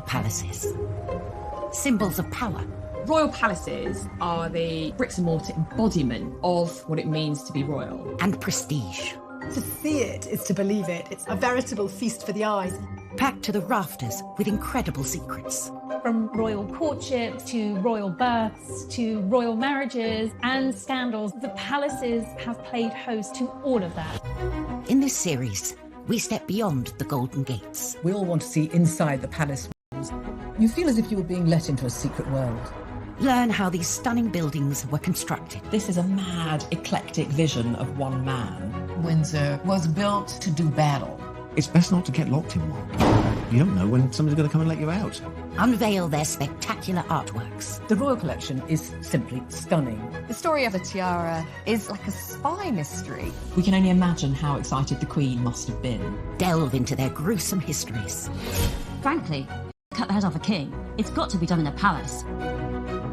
palaces. Symbols of power. Royal palaces are the bricks and mortar embodiment of what it means to be royal. And prestige. To see it is to believe it. It's a veritable feast for the eyes. Packed to the rafters with incredible secrets. From royal courtships to royal births to royal marriages and scandals, the palaces have played host to all of that. In this series, we step beyond the Golden Gates. We all want to see inside the palace walls. You feel as if you were being let into a secret world. Learn how these stunning buildings were constructed. This is a mad, eclectic vision of one man. Windsor was built to do battle. It's best not to get locked in one. You don't know when somebody's going to come and let you out. Unveil their spectacular artworks. The royal collection is simply stunning. The story of the tiara is like a spy mystery. We can only imagine how excited the Queen must have been. Delve into their gruesome histories. Frankly, cut the head off a king. It's got to be done in a palace.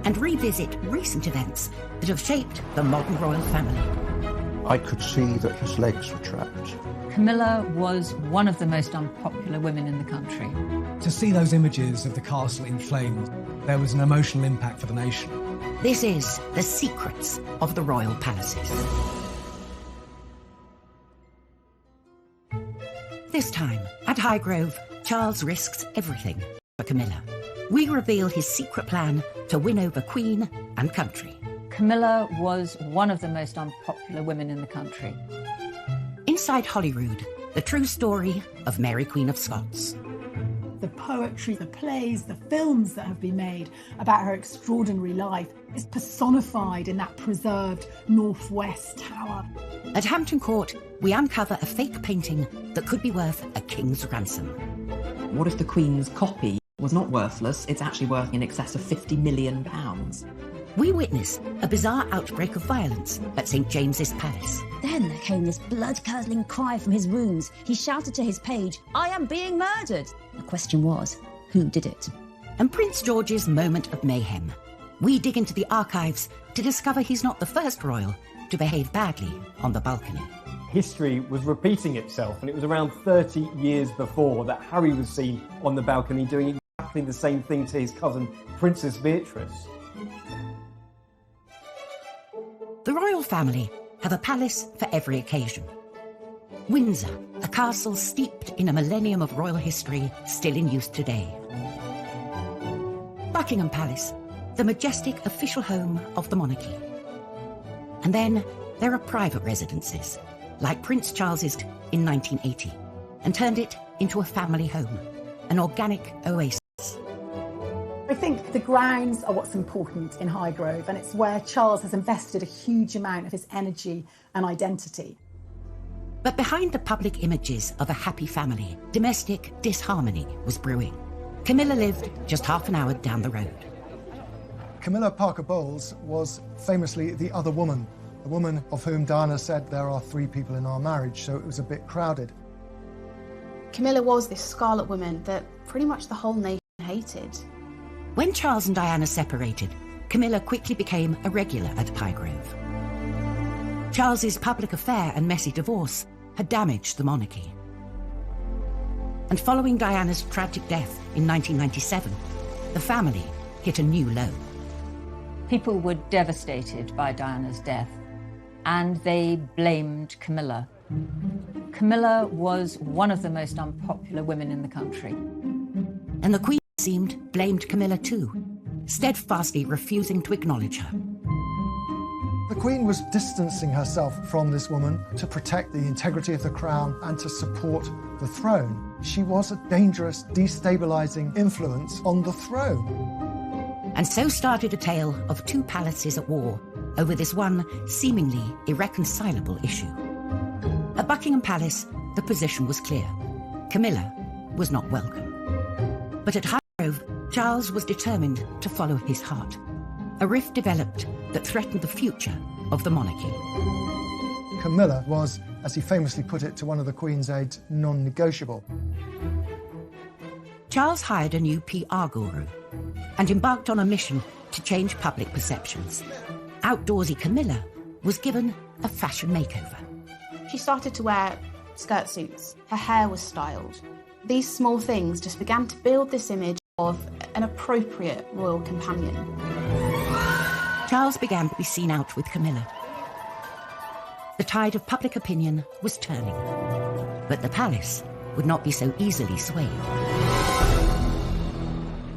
And revisit recent events that have shaped the modern royal family. I could see that his legs were trapped. Camilla was one of the most unpopular women in the country. To see those images of the castle in flames, there was an emotional impact for the nation. This is The Secrets of the Royal Palaces. This time, at Highgrove, Charles risks everything for Camilla. We reveal his secret plan to win over Queen and country. Camilla was one of the most unpopular women in the country. Inside Holyrood, the true story of Mary Queen of Scots. The poetry, the plays, the films that have been made about her extraordinary life is personified in that preserved Northwest Tower. At Hampton Court, we uncover a fake painting that could be worth a king's ransom. What if the Queen's copy was not worthless? It's actually worth in excess of £50 million. We witness a bizarre outbreak of violence at St James's Palace. Then there came this blood-curdling cry from his rooms. He shouted to his page, "I am being murdered!" The question was, who did it? And Prince George's moment of mayhem. We dig into the archives to discover he's not the first royal to behave badly on the balcony. History was repeating itself, and it was around 30 years before that Harry was seen on the balcony doing exactly the same thing to his cousin, Princess Beatrice. The royal family have a palace for every occasion. Windsor, a castle steeped in a millennium of royal history, still in use today. Buckingham Palace, the majestic official home of the monarchy. And then there are private residences, like Prince Charles's in 1980, and turned it into a family home, an organic oasis. I think the grounds are what's important in Highgrove, and it's where Charles has invested a huge amount of his energy and identity. But behind the public images of a happy family, domestic disharmony was brewing. Camilla lived just half an hour down the road. Camilla Parker Bowles was famously the other woman, a woman of whom Diana said there are 3 people in our marriage, so it was a bit crowded. Camilla was this scarlet woman that pretty much the whole nation hated. When Charles and Diana separated, Camilla quickly became a regular at Highgrove. Charles's public affair and messy divorce had damaged the monarchy. And following Diana's tragic death in 1997, the family hit a new low. People were devastated by Diana's death, and they blamed Camilla. Camilla was one of the most unpopular women in the country. And the Queen seemed blamed Camilla too, steadfastly refusing to acknowledge her. The Queen was distancing herself from this woman to protect the integrity of the crown and to support the throne. She was a dangerous, destabilising influence on the throne. And so started a tale of 2 palaces at war over this one seemingly irreconcilable issue. At Buckingham Palace, the position was clear. Camilla was not welcome. But at Highgrove, Charles was determined to follow his heart. A rift developed that threatened the future of the monarchy. Camilla was, as he famously put it to one of the Queen's aides, non-negotiable. Charles hired a new PR guru and embarked on a mission to change public perceptions. Outdoorsy Camilla was given a fashion makeover. She started to wear skirt suits. Her hair was styled. These small things just began to build this image of an appropriate royal companion. Charles began to be seen out with Camilla. The tide of public opinion was turning, but the palace would not be so easily swayed.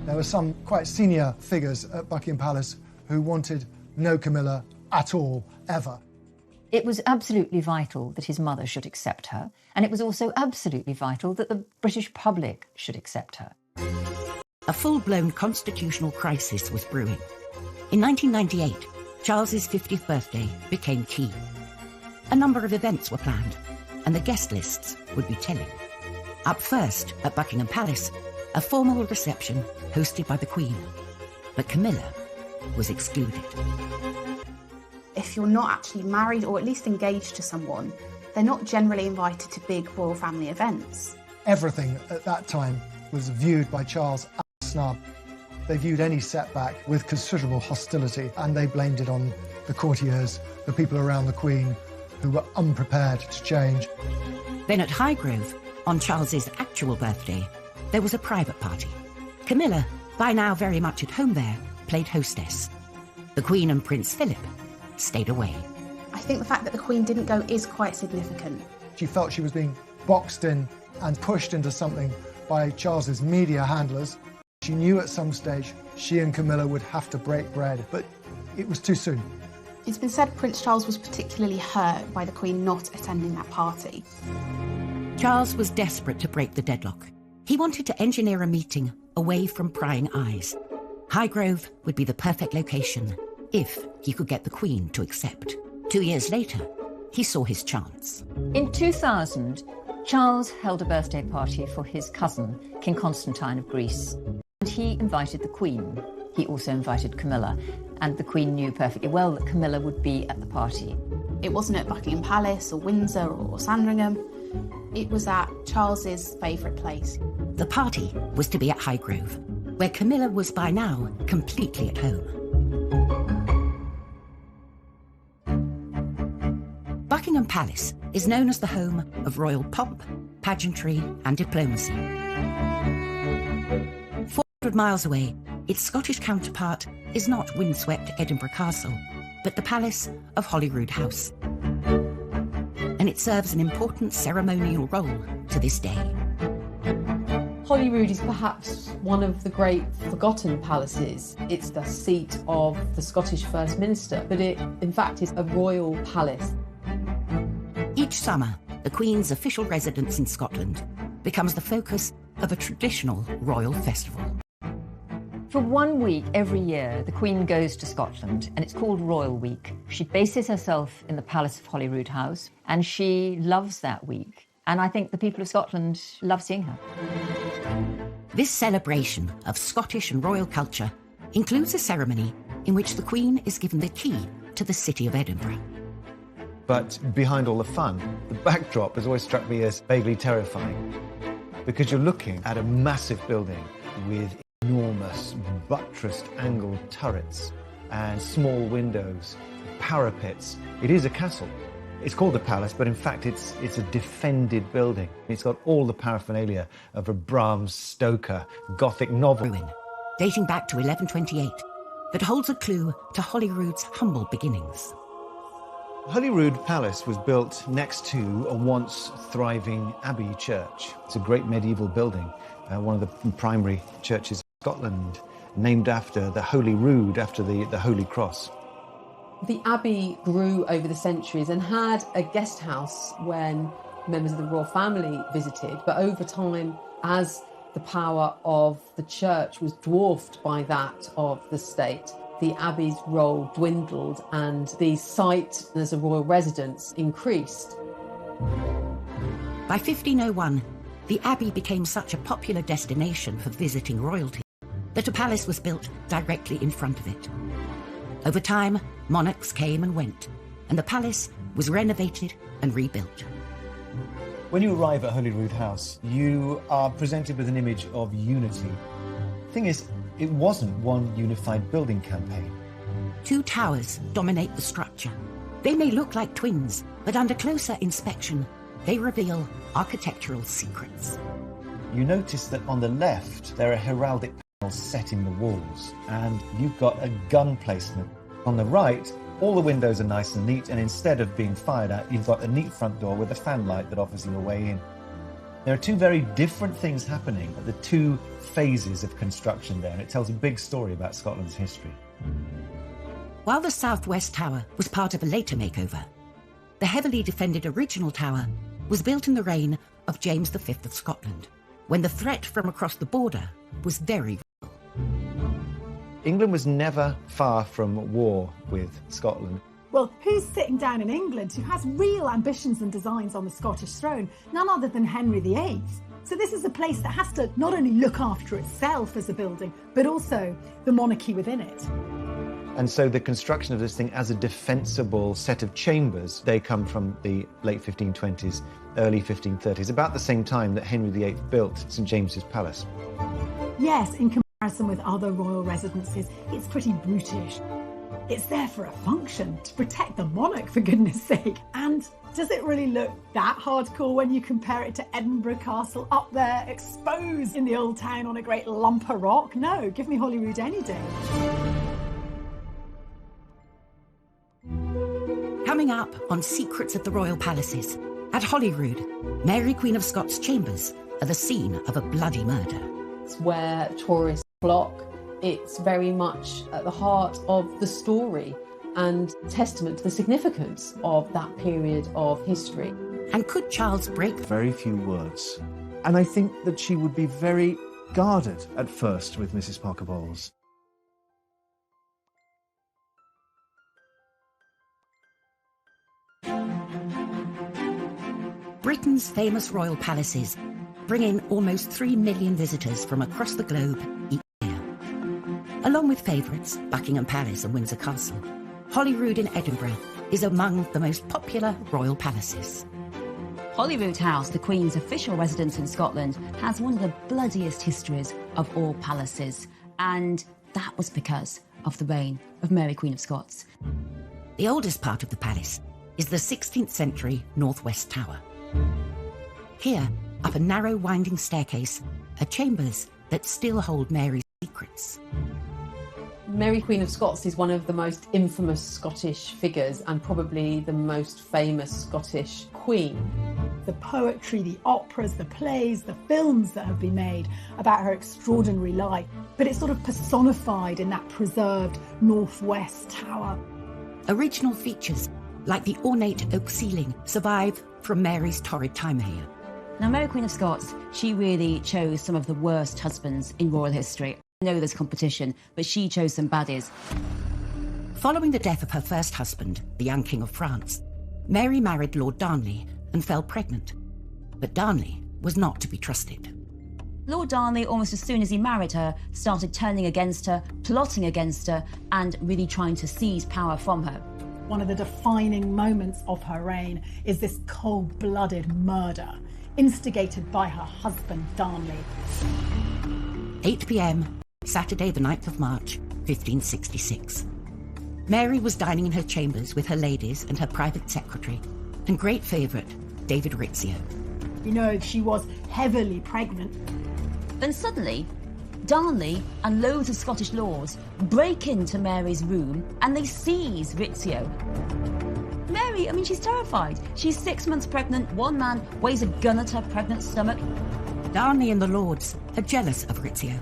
There were some quite senior figures at Buckingham Palace who wanted no Camilla at all, ever. It was absolutely vital that his mother should accept her, and it was also absolutely vital that the British public should accept her. A full-blown constitutional crisis was brewing. In 1998, Charles's 50th birthday became key. A number of events were planned, and the guest lists would be telling. Up first, at Buckingham Palace, a formal reception hosted by the Queen. But Camilla was excluded. If you're not actually married or at least engaged to someone, they're not generally invited to big royal family events. Everything at that time was viewed by Charles as a snub. They viewed any setback with considerable hostility, and they blamed it on the courtiers, the people around the Queen, who were unprepared to change. Then at Highgrove, on Charles's actual birthday, there was a private party. Camilla, by now very much at home there, played hostess. The Queen and Prince Philip stayed away. I think the fact that the Queen didn't go is quite significant. She felt she was being boxed in and pushed into something by Charles's media handlers. She knew at some stage she and Camilla would have to break bread, but it was too soon. It's been said Prince Charles was particularly hurt by the Queen not attending that party. Charles was desperate to break the deadlock. He wanted to engineer a meeting away from prying eyes. Highgrove would be the perfect location if he could get the Queen to accept. 2 years later, he saw his chance. In 2000, Charles held a birthday party for his cousin, King Constantine of Greece, and he invited the Queen. He also invited Camilla, and the Queen knew perfectly well that Camilla would be at the party. It wasn't at Buckingham Palace or Windsor or Sandringham. It was at Charles's favourite place. The party was to be at Highgrove, where Camilla was by now completely at home. Buckingham Palace is known as the home of royal pomp, pageantry and diplomacy. 400 miles away, its Scottish counterpart is not windswept Edinburgh Castle, but the palace of Holyrood House. And it serves an important ceremonial role to this day. Holyrood is perhaps one of the great forgotten palaces. It's the seat of the Scottish First Minister, but it, in fact, is a royal palace. Each summer, the Queen's official residence in Scotland becomes the focus of a traditional royal festival. For 1 week every year, the Queen goes to Scotland, and it's called Royal Week. She bases herself in the Palace of Holyrood House, and she loves that week. And I think the people of Scotland love seeing her. This celebration of Scottish and royal culture includes a ceremony in which the Queen is given the key to the city of Edinburgh. But behind all the fun, the backdrop has always struck me as vaguely terrifying, because you're looking at a massive building with enormous buttressed angled turrets and small windows, parapets. It is a castle. It's called the palace, but in fact it's a defended building. It's got all the paraphernalia of a Bram Stoker Gothic novel. Ruin, dating back to 1128, that holds a clue to Holyrood's humble beginnings. Holyrood Palace was built next to a once thriving abbey church. It's a great medieval building, one of the primary churches of Scotland, named after the Holyrood, after the Holy Cross. The abbey grew over the centuries and had a guest house when members of the royal family visited, but over time, as the power of the church was dwarfed by that of the state, the abbey's role dwindled and the site as a royal residence increased. By 1501, the abbey became such a popular destination for visiting royalty that a palace was built directly in front of it. Over time, monarchs came and went, and the palace was renovated and rebuilt. When you arrive at Holyrood House, you are presented with an image of unity. The thing is, it wasn't one unified building campaign. 2 towers dominate the structure. They may look like twins, but under closer inspection, they reveal architectural secrets. You notice that on the left, there are heraldic panels set in the walls, and you've got a gun placement. On the right, all the windows are nice and neat, and instead of being fired at, you've got a neat front door with a fan light that offers you a way in. There are two very different things happening at the two phases of construction there, and it tells a big story about Scotland's history. While the southwest tower was part of a later makeover, the heavily defended original tower was built in the reign of James V of Scotland, when the threat from across the border was very real. England was never far from war with Scotland. Well, who's sitting down in England who has real ambitions and designs on the Scottish throne? None other than Henry VIII. So this is a place that has to not only look after itself as a building, but also the monarchy within it. And so the construction of this thing as a defensible set of chambers, they come from the late 1520s, early 1530s, about the same time that Henry VIII built St James's Palace. Yes, in comparison with other royal residences, it's pretty brutish. It's there for a function, to protect the monarch, for goodness sake. And does it really look that hardcore when you compare it to Edinburgh Castle up there, exposed in the old town on a great lump of rock? No, give me Holyrood any day. Coming up on Secrets of the Royal Palaces, at Holyrood, Mary Queen of Scots' chambers are the scene of a bloody murder. It's where tourists flock. It's very much at the heart of the story and testament to the significance of that period of history. And could Charles break? Very few words. And I think that she would be very guarded at first with Mrs. Parker Bowles. Britain's famous royal palaces bring in almost 3 million visitors from across the globe each year. Along with favourites, Buckingham Palace and Windsor Castle, Holyrood in Edinburgh is among the most popular royal palaces. Holyrood House, the Queen's official residence in Scotland, has one of the bloodiest histories of all palaces, and that was because of the reign of Mary Queen of Scots. The oldest part of the palace is the 16th century Northwest Tower. Here, up a narrow winding staircase, are chambers that still hold Mary's secrets. Mary Queen of Scots is one of the most infamous Scottish figures and probably the most famous Scottish queen. The poetry, the operas, the plays, the films that have been made about her extraordinary life, but it's sort of personified in that preserved Northwest Tower. Original features, like the ornate oak ceiling, survive from Mary's torrid time here. Now, Mary Queen of Scots, she really chose some of the worst husbands in royal history. I know there's competition, but she chose some baddies. Following the death of her first husband, the young King of France, Mary married Lord Darnley and fell pregnant. But Darnley was not to be trusted. Lord Darnley, almost as soon as he married her, started turning against her, plotting against her, and really trying to seize power from her. One of the defining moments of her reign is this cold-blooded murder, instigated by her husband, Darnley. 8 p.m, Saturday the 9th of March, 1566. Mary was dining in her chambers with her ladies and her private secretary, and great favourite, David Rizzio. You know, she was heavily pregnant. Then suddenly, Darnley and loads of Scottish lords break into Mary's room and they seize Rizzio. Mary, she's terrified. She's 6 months pregnant, one man weighs a gun at her pregnant stomach. Darnley and the lords are jealous of Rizzio.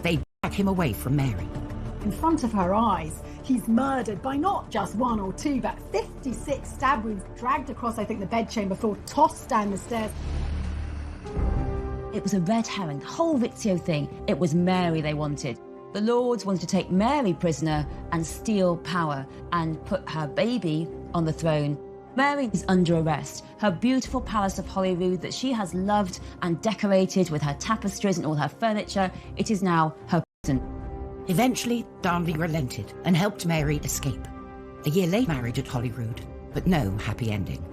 They drag him away from Mary. In front of her eyes, he's murdered by not just one or two, but 56 stab wounds, dragged across, I think, the bedchamber floor, tossed down the stairs. It was a red herring, the whole Rizzio thing. It was Mary they wanted. The lords wanted to take Mary prisoner and steal power and put her baby on the throne. Mary is under arrest. Her beautiful palace of Holyrood that she has loved and decorated with her tapestries and all her furniture, it is now her prison. Eventually, Darnley relented and helped Mary escape. A year later, married at Holyrood, but no happy ending.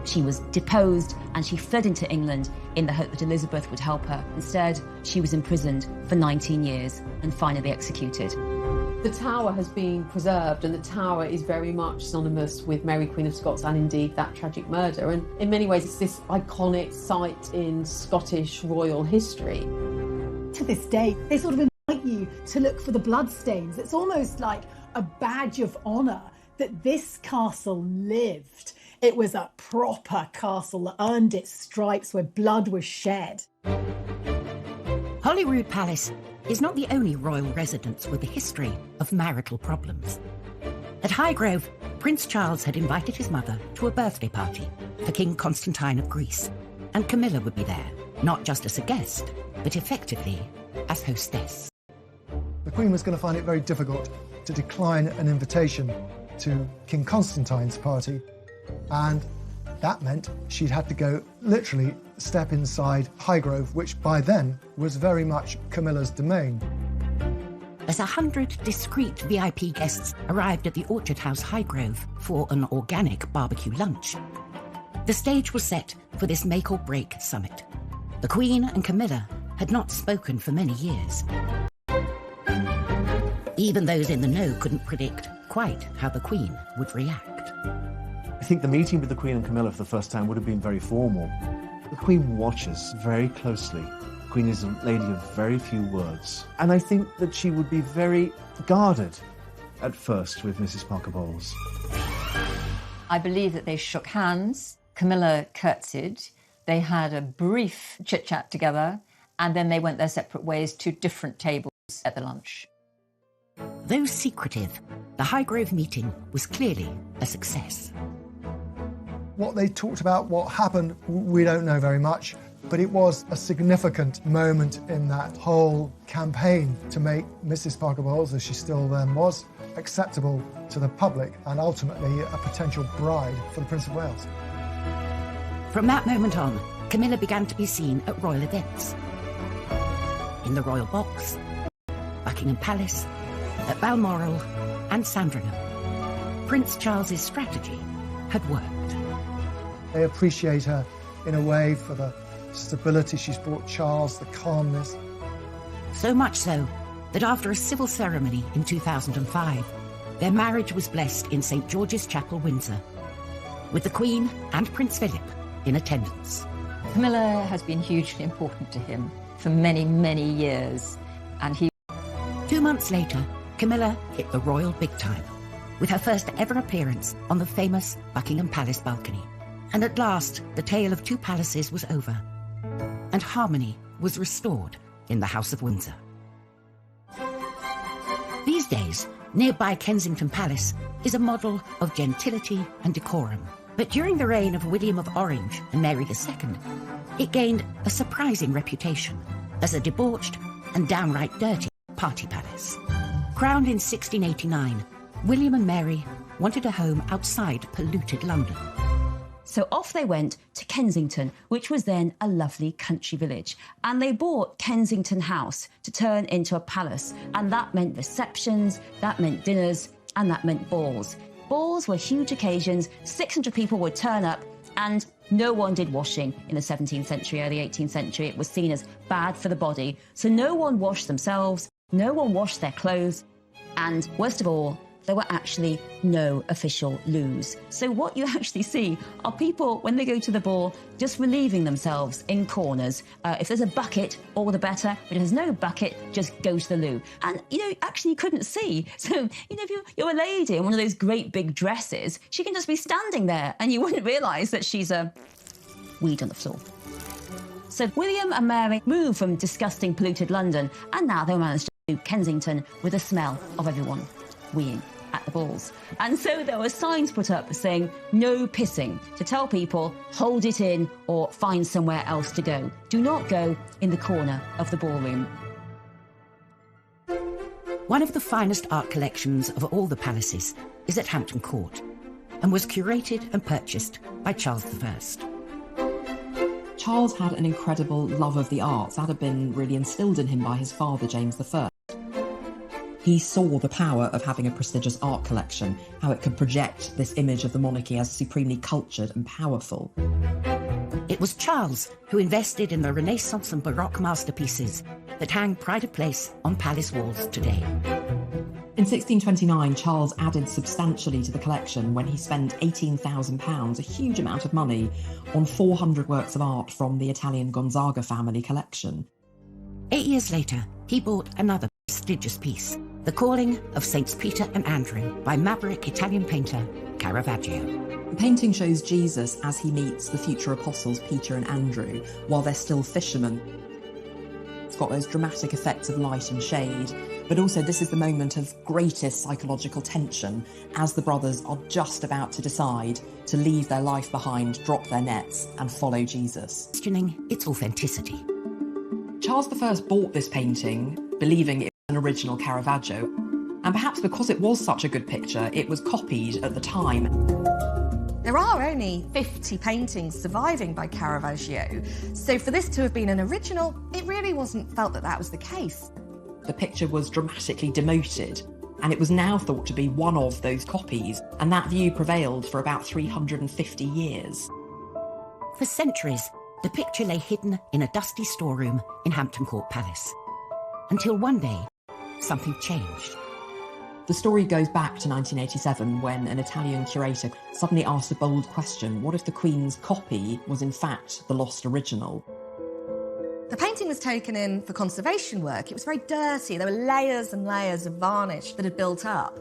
She was deposed and she fled into England in the hope that Elizabeth would help her. Instead, she was imprisoned for 19 years and finally executed. The tower has been preserved, and the tower is very much synonymous with Mary Queen of Scots and indeed that tragic murder. And in many ways, it's this iconic site in Scottish royal history. To this day, they sort of invite you to look for the bloodstains. It's almost like a badge of honour that this castle lived. It was a proper castle that earned its stripes where blood was shed. Holyrood Palace is not the only royal residence with a history of marital problems. At Highgrove, Prince Charles had invited his mother to a birthday party for King Constantine of Greece, and Camilla would be there, not just as a guest, but effectively as hostess. The Queen was going to find it very difficult to decline an invitation to King Constantine's party, and that meant she'd had to go literally step inside Highgrove, which by then was very much Camilla's domain. As 100 discreet VIP guests arrived at the Orchard House Highgrove for an organic barbecue lunch, the stage was set for this make-or-break summit. The Queen and Camilla had not spoken for many years. Even those in the know couldn't predict quite how the Queen would react. I think the meeting with the Queen and Camilla for the first time would have been very formal. The Queen watches very closely. The Queen is a lady of very few words. And I think that she would be very guarded at first with Mrs. Parker Bowles. I believe that they shook hands. Camilla curtsied. They had a brief chit-chat together, and then they went their separate ways to different tables at the lunch. Though secretive, the Highgrove meeting was clearly a success. What they talked about, what happened, we don't know very much, but it was a significant moment in that whole campaign to make Mrs. Parker Bowles, as she still then was, acceptable to the public and ultimately a potential bride for the Prince of Wales. From that moment on, Camilla began to be seen at royal events. In the Royal Box, Buckingham Palace, at Balmoral and Sandringham. Prince Charles's strategy had worked. They appreciate her in a way for the stability she's brought Charles, the calmness. So much so that after a civil ceremony in 2005, their marriage was blessed in St. George's Chapel, Windsor, with the Queen and Prince Philip in attendance. Camilla has been hugely important to him for many, many years, and he... 2 months later, Camilla hit the royal big time, with her first ever appearance on the famous Buckingham Palace balcony. And at last, the tale of two palaces was over, and harmony was restored in the House of Windsor. These days, nearby Kensington Palace is a model of gentility and decorum. But during the reign of William of Orange and Mary II, it gained a surprising reputation as a debauched and downright dirty party palace. Crowned in 1689, William and Mary wanted a home outside polluted London. So off they went to Kensington, which was then a lovely country village. And they bought Kensington House to turn into a palace. And that meant receptions, that meant dinners, and that meant balls. Balls were huge occasions, 600 people would turn up, and no one did washing in the 17th century, early 18th century. It was seen as bad for the body. So no one washed themselves, no one washed their clothes, and worst of all, there were actually no official loos. So what you actually see are people, when they go to the ball, just relieving themselves in corners. If there's a bucket, all the better. But if there's no bucket, just go to the loo. And, actually you couldn't see. So, if you're a lady in one of those great big dresses, she can just be standing there and you wouldn't realise that she's a weed on the floor. So William and Mary moved from disgusting, polluted London, and now they managed to do Kensington with the smell of everyone weeing at the balls. And so there were signs put up saying no pissing, to tell people hold it in or find somewhere else to go. Do not go in the corner of the ballroom. One of the finest art collections of all the palaces is at Hampton Court and was curated and purchased by Charles I. Charles had an incredible love of the arts. That had been really instilled in him by his father, James I. He saw the power of having a prestigious art collection, how it could project this image of the monarchy as supremely cultured and powerful. It was Charles who invested in the Renaissance and Baroque masterpieces that hang pride of place on palace walls today. In 1629, Charles added substantially to the collection when he spent £18,000, a huge amount of money, on 400 works of art from the Italian Gonzaga family collection. 8 years later, he bought another piece prestigious piece, The Calling of Saints Peter and Andrew by maverick Italian painter Caravaggio. The painting shows Jesus as he meets the future apostles Peter and Andrew while they're still fishermen. It's got those dramatic effects of light and shade, but also this is the moment of greatest psychological tension as the brothers are just about to decide to leave their life behind, drop their nets and follow Jesus. Questioning its authenticity. Charles I bought this painting believing it was an original Caravaggio, and perhaps because it was such a good picture, it was copied at the time. There are only 50 paintings surviving by Caravaggio, so for this to have been an original, it really wasn't felt that that was the case. The picture was dramatically demoted, and it was now thought to be one of those copies, and that view prevailed for about 350 years. For centuries, the picture lay hidden in a dusty storeroom in Hampton Court Palace. Until one day, something changed. The story goes back to 1987 when an Italian curator suddenly asked a bold question: what if the Queen's copy was in fact the lost original? The painting was taken in for conservation work. It was very dirty. There were layers and layers of varnish that had built up.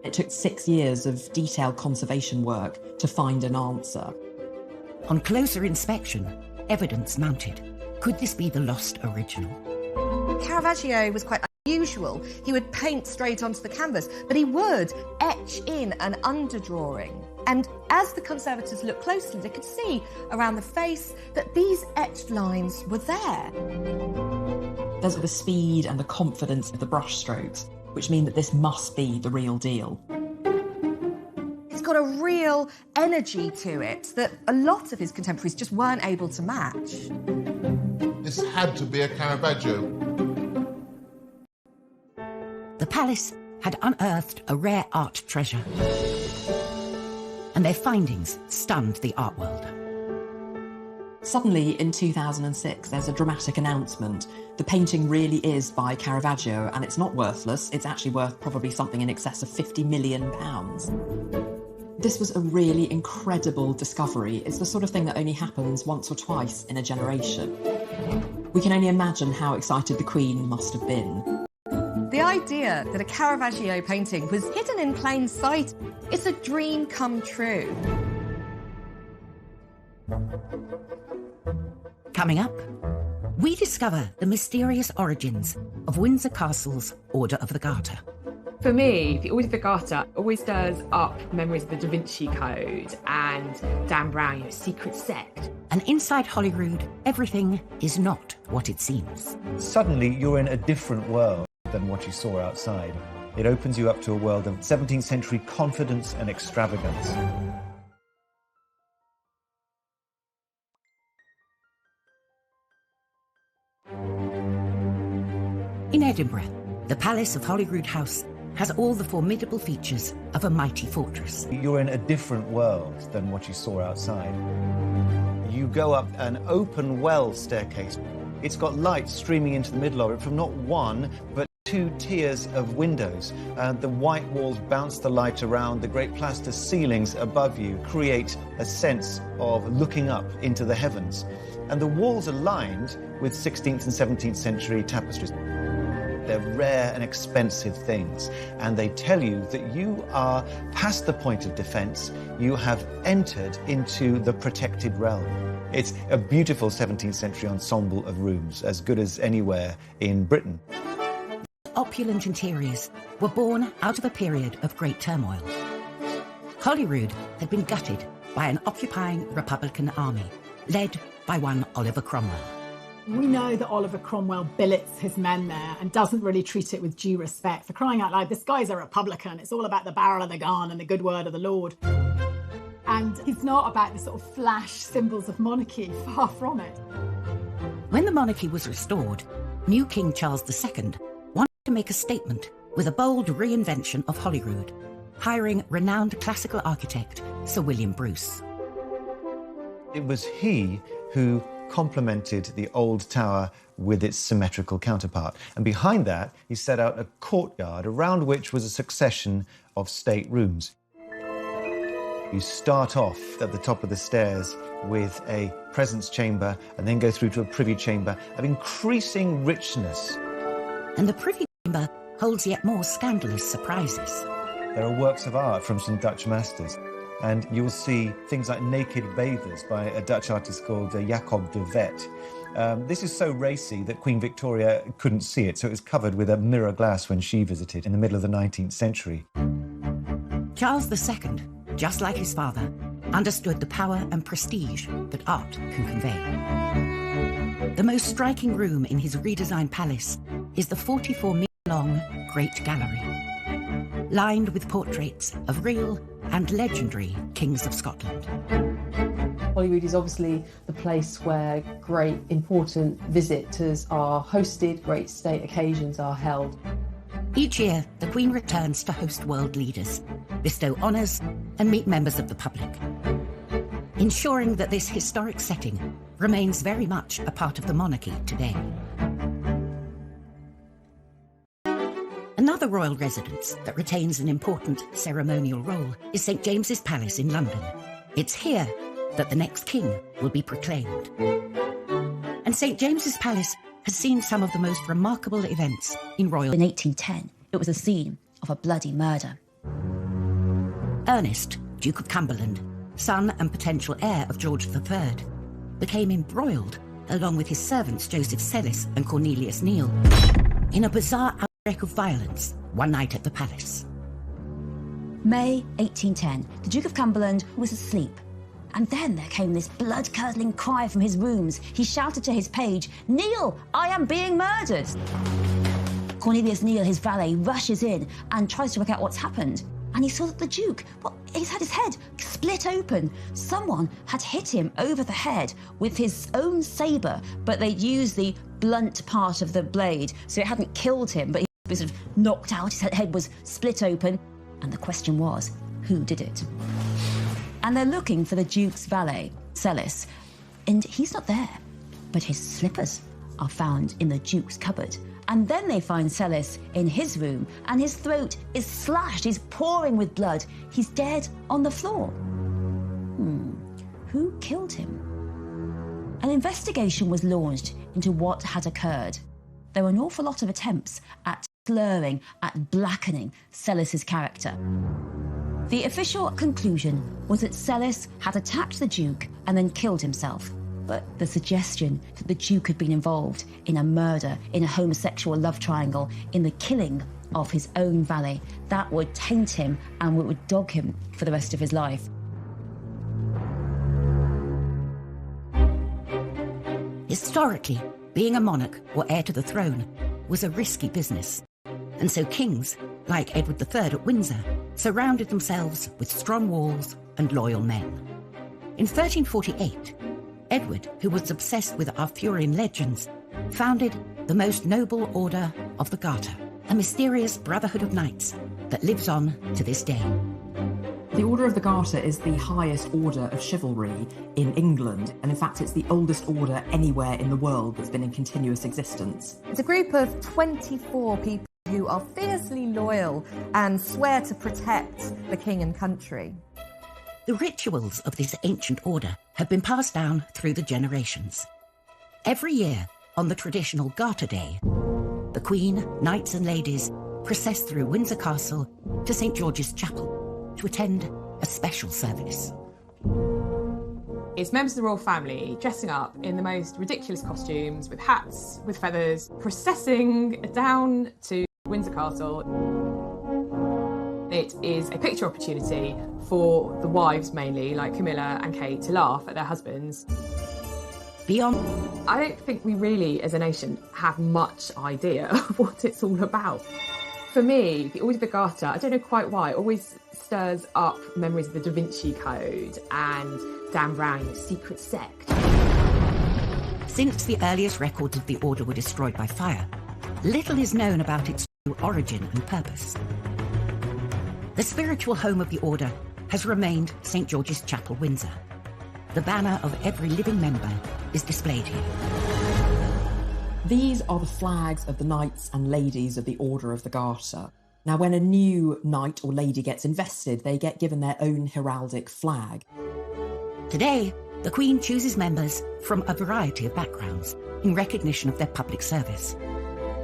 It took 6 years of detailed conservation work to find an answer. On closer inspection, evidence mounted. Could this be the lost original? Caravaggio was quite unusual. He would paint straight onto the canvas, but he would etch in an underdrawing. And as the conservators looked closely, they could see around the face that these etched lines were there. There's the speed and the confidence of the brushstrokes, which mean that this must be the real deal. It's got a real energy to it that a lot of his contemporaries just weren't able to match. This had to be a Caravaggio. The palace had unearthed a rare art treasure, and their findings stunned the art world. Suddenly, in 2006, there's a dramatic announcement. The painting really is by Caravaggio, and it's not worthless. It's actually worth probably something in excess of £50 million. This was a really incredible discovery. It's the sort of thing that only happens once or twice in a generation. We can only imagine how excited the Queen must have been. The idea that a Caravaggio painting was hidden in plain sight, it's a dream come true. Coming up, we discover the mysterious origins of Windsor Castle's Order of the Garter. For me, the Order of the Garter always stirs up memories of the Da Vinci Code and Dan Brown, secret sect. And inside Holyrood, everything is not what it seems. Suddenly, you're in a different world than what you saw outside. It opens you up to a world of 17th century confidence and extravagance. In Edinburgh, the Palace of Holyrood House has all the formidable features of a mighty fortress. You're in a different world than what you saw outside. You go up an open well staircase. It's got light streaming into the middle of it from not one, but 2 tiers of windows. The white walls bounce the light around. The great plaster ceilings above you create a sense of looking up into the heavens. And the walls are lined with 16th and 17th century tapestries. They're rare and expensive things, and they tell you that you are past the point of defense. You have entered into the protected realm. It's a beautiful 17th century ensemble of rooms, as good as anywhere in Britain. Opulent interiors were born out of a period of great turmoil. Holyrood had been gutted by an occupying Republican army, led by one Oliver Cromwell. We know that Oliver Cromwell billets his men there and doesn't really treat it with due respect. For crying out loud, this guy's a Republican. It's all about the barrel of the gun and the good word of the Lord. And it's not about the sort of flash symbols of monarchy, far from it. When the monarchy was restored, new King Charles II wanted to make a statement with a bold reinvention of Holyrood, hiring renowned classical architect Sir William Bruce. It was he who complemented the old tower with its symmetrical counterpart. And behind that, he set out a courtyard around which was a succession of state rooms. You start off at the top of the stairs with a presence chamber and then go through to a privy chamber of increasing richness. And the privy chamber chamber holds yet more scandalous surprises. There are works of art from some Dutch masters, and you'll see things like naked bathers by a Dutch artist called Jacob de Vet. This is so racy that Queen Victoria couldn't see it, so it was covered with a mirror glass when she visited in the middle of the 19th century. Charles II, just like his father, understood the power and prestige that art can convey. The most striking room in his redesigned palace is the 44-metre-long Great Gallery, lined with portraits of real and legendary kings of Scotland. Holyrood is obviously the place where great important visitors are hosted, great state occasions are held. Each year, the Queen returns to host world leaders, bestow honours and meet members of the public, ensuring that this historic setting remains very much a part of the monarchy today. Another royal residence that retains an important ceremonial role is St James's Palace in London. It's here that the next king will be proclaimed. And St James's Palace has seen some of the most remarkable events in royal... In 1810, it was a scene of a bloody murder. Ernest, Duke of Cumberland, son and potential heir of George III, became embroiled, along with his servants Joseph Sellis and Cornelius Neil, in a bizarre outbreak of violence one night at the palace. May 1810, the Duke of Cumberland was asleep. And then there came this blood-curdling cry from his rooms. He shouted to his page, "Neil, I am being murdered!" Cornelius Neil, his valet, rushes in and tries to work out what's happened. And he saw that the Duke, well, he's had his head split open. Someone had hit him over the head with his own sabre, but they'd used the blunt part of the blade, so it hadn't killed him, but he was sort of knocked out, his head was split open. And the question was, who did it? And they're looking for the Duke's valet, Sellis, and he's not there. But his slippers are found in the Duke's cupboard. And then they find Sellis in his room, and his throat is slashed, he's pouring with blood. He's dead on the floor. Who killed him? An investigation was launched into what had occurred. There were an awful lot of attempts at slurring, at blackening Sellis's character. The official conclusion was that Sellis had attacked the Duke and then killed himself. But the suggestion that the Duke had been involved in a murder, in a homosexual love triangle, in the killing of his own valet, that would taint him and would dog him for the rest of his life. Historically, being a monarch or heir to the throne was a risky business. And so kings, like Edward III at Windsor, surrounded themselves with strong walls and loyal men. In 1348, Edward, who was obsessed with Arthurian legends, founded the most noble order of the Garter, a mysterious brotherhood of knights that lives on to this day. The Order of the Garter is the highest order of chivalry in England, and in fact it's the oldest order anywhere in the world that's been in continuous existence. It's a group of 24 people who are fiercely loyal and swear to protect the king and country. The rituals of this ancient order have been passed down through the generations. Every year, on the traditional Garter Day, the Queen, knights and ladies process through Windsor Castle to St George's Chapel to attend a special service. It's members of the royal family dressing up in the most ridiculous costumes, with hats, with feathers, processing down to Windsor Castle. It is a picture opportunity for the wives mainly, like Camilla and Kate, to laugh at their husbands. Beyond... I don't think we really, as a nation, have much idea of what it's all about. For me, the Order of the Garter, I don't know quite why, always stirs up memories of the Da Vinci Code and Dan Brown's secret sect. Since the earliest records of the order were destroyed by fire, little is known about its true origin and purpose. The spiritual home of the order has remained St George's Chapel, Windsor. The banner of every living member is displayed here. These are the flags of the knights and ladies of the Order of the Garter. Now, when a new knight or lady gets invested, they get given their own heraldic flag. Today, the Queen chooses members from a variety of backgrounds in recognition of their public service.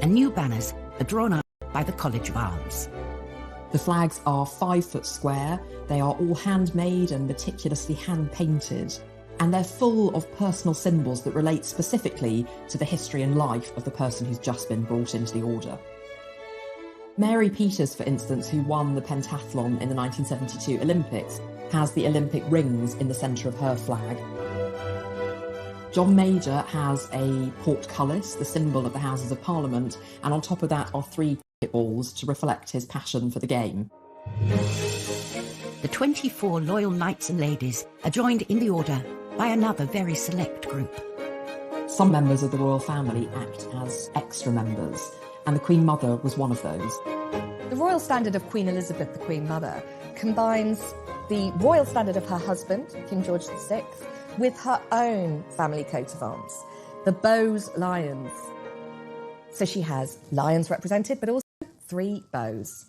And new banners are drawn up by the College of Arms. The flags are 5 foot square, they are all handmade and meticulously hand-painted, and they're full of personal symbols that relate specifically to the history and life of the person who's just been brought into the order. Mary Peters, for instance, who won the pentathlon in the 1972 Olympics, has the Olympic rings in the centre of her flag. John Major has a portcullis, the symbol of the Houses of Parliament, and on top of that are 3 cricket balls to reflect his passion for the game. The 24 loyal knights and ladies are joined in the order by another very select group. Some members of the royal family act as extra members, and the Queen Mother was one of those. The royal standard of Queen Elizabeth, the Queen Mother, combines the royal standard of her husband, King George VI, with her own family coat of arms, the Bowes Lions. So she has lions represented, but also 3 bows.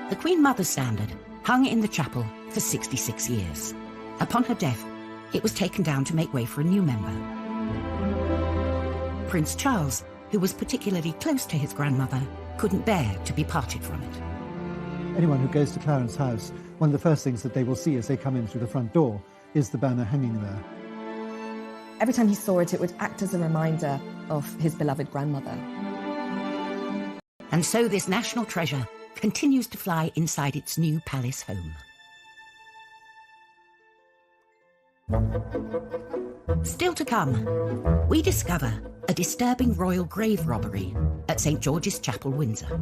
The Queen Mother's standard hung in the chapel for 66 years. Upon her death, it was taken down to make way for a new member. Prince Charles, who was particularly close to his grandmother, couldn't bear to be parted from it. Anyone who goes to Clarence House, one of the first things that they will see as they come in through the front door is the banner hanging there. Every time he saw it, it would act as a reminder of his beloved grandmother. And so this national treasure continues to fly inside its new palace home. Still to come, we discover a disturbing royal grave robbery at St. George's Chapel, Windsor.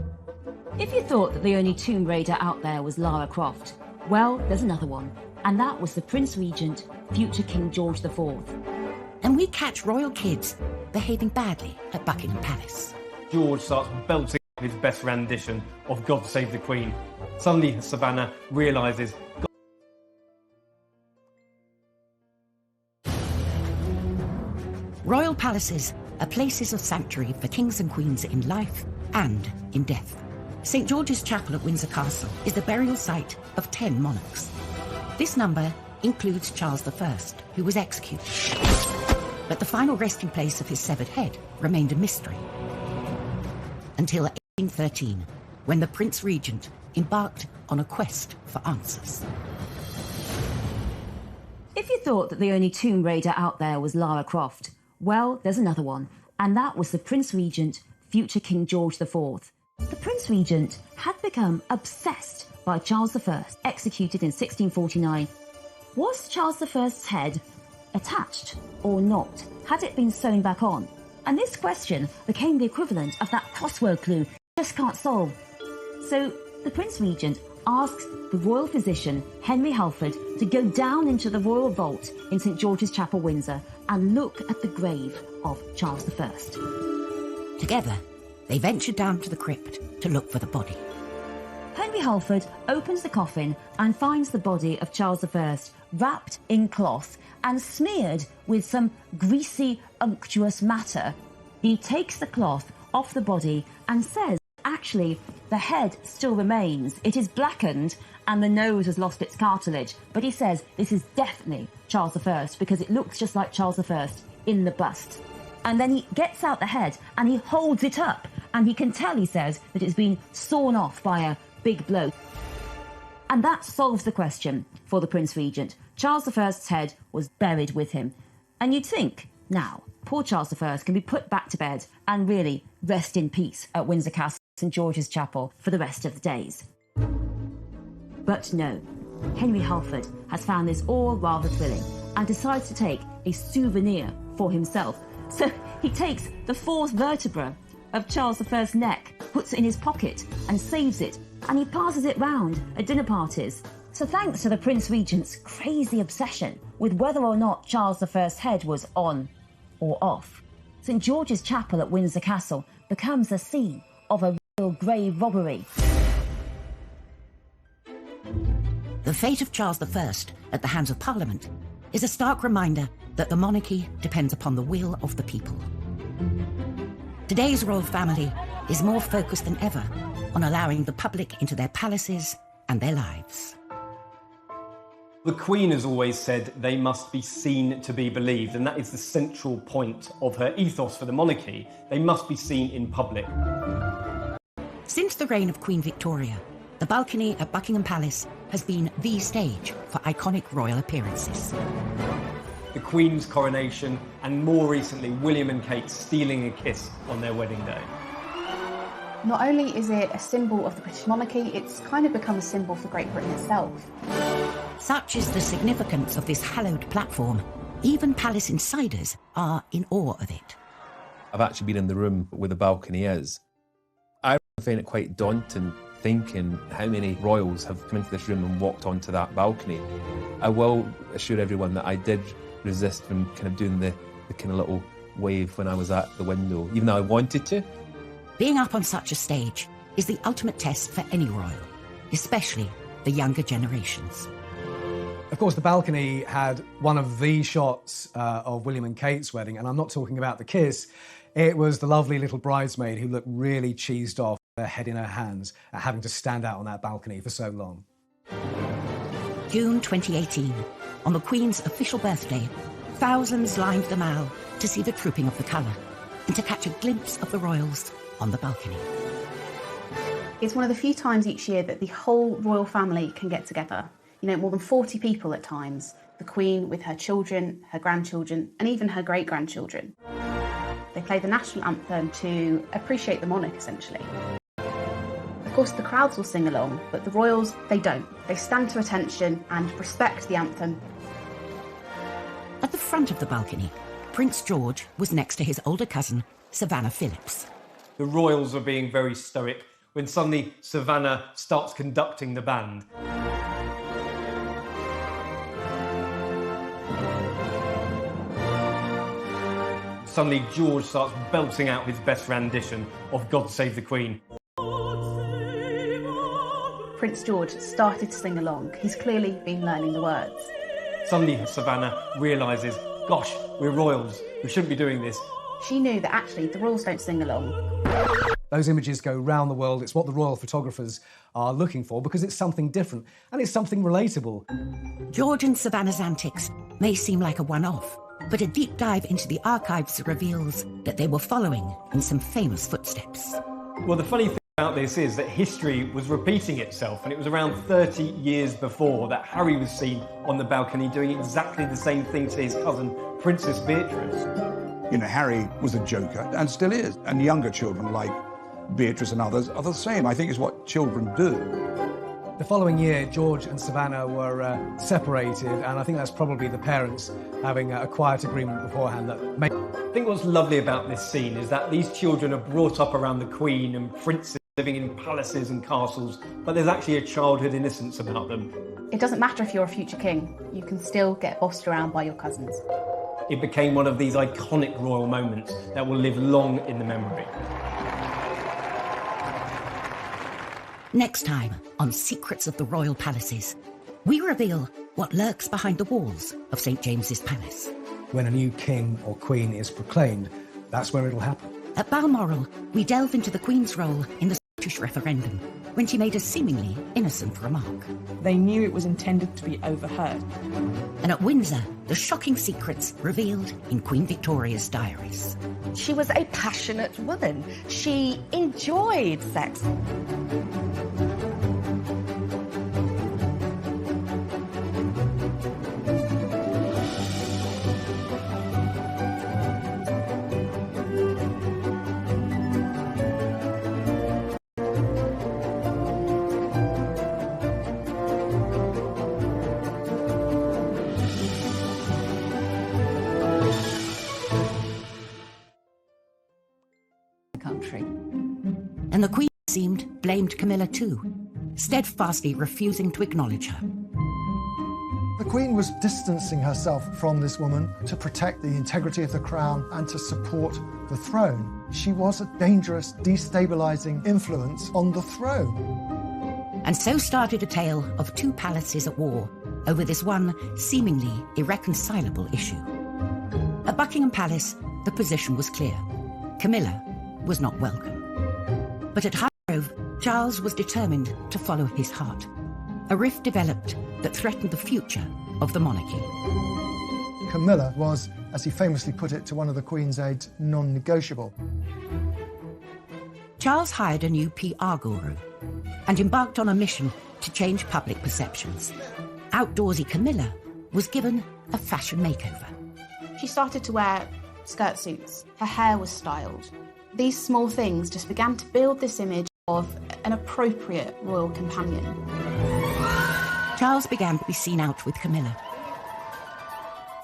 If you thought that the only tomb raider out there was Lara Croft, well, there's another one, and that was the Prince Regent, future King George IV. And we catch royal kids behaving badly at Buckingham Palace. George starts belting his best rendition of God Save the Queen. Suddenly, Savannah realises Royal palaces are places of sanctuary for kings and queens in life and in death. St. George's Chapel at Windsor Castle is the burial site of 10 monarchs. This number includes Charles I, who was executed. But the final resting place of his severed head remained a mystery. Until 1813, when the Prince Regent embarked on a quest for answers. If you thought that the only tomb raider out there was Lara Croft, well, there's another one, and that was the Prince Regent, future King George IV. The Prince Regent had become obsessed by Charles I, executed in 1649. Was Charles I's head attached or not? Had it been sewn back on? And this question became the equivalent of that crossword clue you just can't solve. So the Prince Regent asks the royal physician, Henry Halford, to go down into the royal vault in St. George's Chapel, Windsor, and look at the grave of Charles I. Together, they ventured down to the crypt to look for the body. Henry Halford opens the coffin and finds the body of Charles I wrapped in cloth and smeared with some greasy, unctuous matter. He takes the cloth off the body and says, actually, the head still remains. It is blackened and the nose has lost its cartilage. But he says this is definitely Charles I because it looks just like Charles I in the bust. And then he gets out the head and he holds it up and he can tell, he says, that it's been sawn off by a big blow. And that solves the question for the Prince Regent. Charles I's head was buried with him. And you'd think, now, poor Charles I can be put back to bed and really rest in peace at Windsor Castle, St. George's Chapel, for the rest of the days. But no, Henry Halford has found this all rather thrilling and decides to take a souvenir for himself. So he takes the 4th vertebra of Charles I's neck, puts it in his pocket and saves it, and he passes it round at dinner parties. So thanks to the Prince Regent's crazy obsession with whether or not Charles I's head was on or off, St. George's Chapel at Windsor Castle becomes the scene of a real grave robbery. The fate of Charles I at the hands of Parliament is a stark reminder that the monarchy depends upon the will of the people. Today's royal family is more focused than ever on allowing the public into their palaces and their lives. The Queen has always said they must be seen to be believed, and that is the central point of her ethos for the monarchy. They must be seen in public. Since the reign of Queen Victoria, the balcony at Buckingham Palace has been the stage for iconic royal appearances. The Queen's coronation, and more recently, William and Kate stealing a kiss on their wedding day. Not only is it a symbol of the British monarchy, it's kind of become a symbol for Great Britain itself. Such is the significance of this hallowed platform. Even palace insiders are in awe of it. I've actually been in the room where the balcony is. I find it quite daunting thinking how many royals have come into this room and walked onto that balcony. I will assure everyone that I did resist from kind of doing the kind of little wave when I was at the window, even though I wanted to. Being up on such a stage is the ultimate test for any royal, especially the younger generations. Of course, the balcony had one of the shots of William and Kate's wedding, and I'm not talking about the kiss. It was the lovely little bridesmaid who looked really cheesed off, her head in her hands, at having to stand out on that balcony for so long. June 2018, on the Queen's official birthday, thousands lined the Mall to see the trooping of the colour and to catch a glimpse of the royals on the balcony. It's one of the few times each year that the whole royal family can get together. You know, more than 40 people at times. The Queen with her children, her grandchildren, and even her great-grandchildren. They play the national anthem to appreciate the monarch, essentially. Of course, the crowds will sing along, but the royals, they don't. They stand to attention and respect the anthem. At the front of the balcony, Prince George was next to his older cousin, Savannah Phillips. The royals are being very stoic when suddenly Savannah starts conducting the band. Suddenly George starts belting out his best rendition of God Save the Queen. Prince George started to sing along. He's clearly been learning the words. Suddenly Savannah realises, gosh, we're royals, we shouldn't be doing this. She knew that actually the royals don't sing along. Those images go round the world. It's what the royal photographers are looking for because it's something different and it's something relatable. George and Savannah's antics may seem like a one-off, but a deep dive into the archives reveals that they were following in some famous footsteps. Well, the funny thing about this is that history was repeating itself, and it was around 30 years before that Harry was seen on the balcony doing exactly the same thing to his cousin, Princess Beatrice. You know, Harry was a joker and still is, and younger children like Beatrice and others are the same. I think it's what children do. The following year, George and Savannah were separated, and I think that's probably the parents having a quiet agreement beforehand that made... I think what's lovely about this scene is that these children are brought up around the Queen and princes living in palaces and castles, but there's actually a childhood innocence about them. It doesn't matter if you're a future king, you can still get bossed around by your cousins. It became one of these iconic royal moments that will live long in the memory. Next time on Secrets of the Royal Palaces, we reveal what lurks behind the walls of St James's Palace. When a new king or queen is proclaimed, that's where it'll happen. At Balmoral, we delve into the Queen's role in the Scottish referendum, when she made a seemingly innocent remark. They knew it was intended to be overheard. And at Windsor, the shocking secrets revealed in Queen Victoria's diaries. She was a passionate woman. She enjoyed sex. And the Queen seemed blamed Camilla too, steadfastly refusing to acknowledge her. The Queen was distancing herself from this woman to protect the integrity of the crown and to support the throne. She was a dangerous, destabilising influence on the throne. And so started a tale of two palaces at war over this one seemingly irreconcilable issue. At Buckingham Palace, the position was clear. Camilla was not welcome. But at Holyrood, Charles was determined to follow his heart. A rift developed that threatened the future of the monarchy. Camilla was, as he famously put it to one of the Queen's aides, non-negotiable. Charles hired a new PR guru and embarked on a mission to change public perceptions. Outdoorsy Camilla was given a fashion makeover. She started to wear skirt suits. Her hair was styled. These small things just began to build this image of an appropriate royal companion. Charles began to be seen out with Camilla.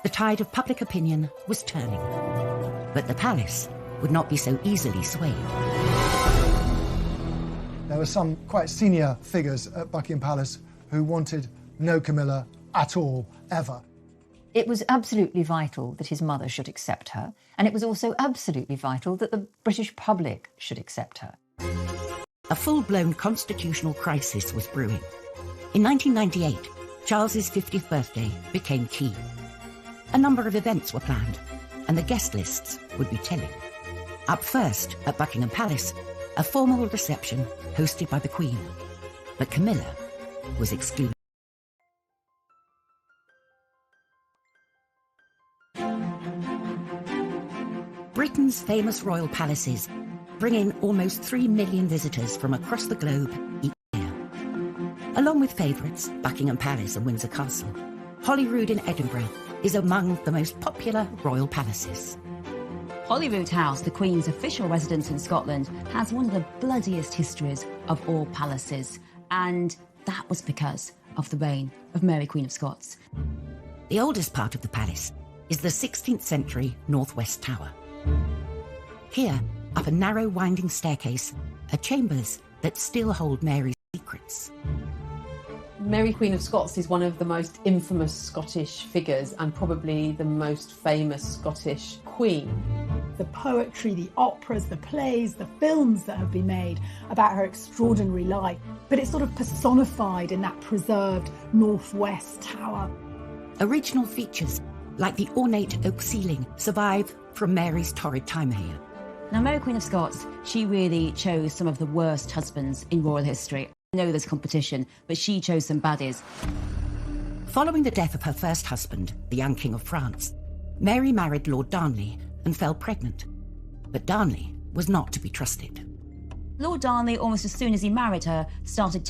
The tide of public opinion was turning, but the palace would not be so easily swayed. There were some quite senior figures at Buckingham Palace who wanted no Camilla at all, ever. It was absolutely vital that his mother should accept her, and it was also absolutely vital that the British public should accept her. A full-blown constitutional crisis was brewing. In 1998, Charles's 50th birthday became key. A number of events were planned, and the guest lists would be telling. Up first, at Buckingham Palace, a formal reception hosted by the Queen. But Camilla was excluded. Britain's famous royal palaces bring in almost 3 million visitors from across the globe each year. Along with favourites, Buckingham Palace and Windsor Castle, Holyrood in Edinburgh is among the most popular royal palaces. Holyrood House, the Queen's official residence in Scotland, has one of the bloodiest histories of all palaces, and that was because of the reign of Mary Queen of Scots. The oldest part of the palace is the 16th century Northwest Tower. Here, up a narrow winding staircase, are chambers that still hold Mary's secrets. Mary Queen of Scots is one of the most infamous Scottish figures and probably the most famous Scottish queen. The poetry, the operas, the plays, the films that have been made about her extraordinary life, but it's sort of personified in that preserved Northwest Tower. Original features, like the ornate oak ceiling, survive from Mary's torrid time here. Now, Mary Queen of Scots, she really chose some of the worst husbands in royal history. I know there's competition, but she chose some baddies. Following the death of her first husband, the young King of France, Mary married Lord Darnley and fell pregnant. But Darnley was not to be trusted. Lord Darnley, almost as soon as he married her, started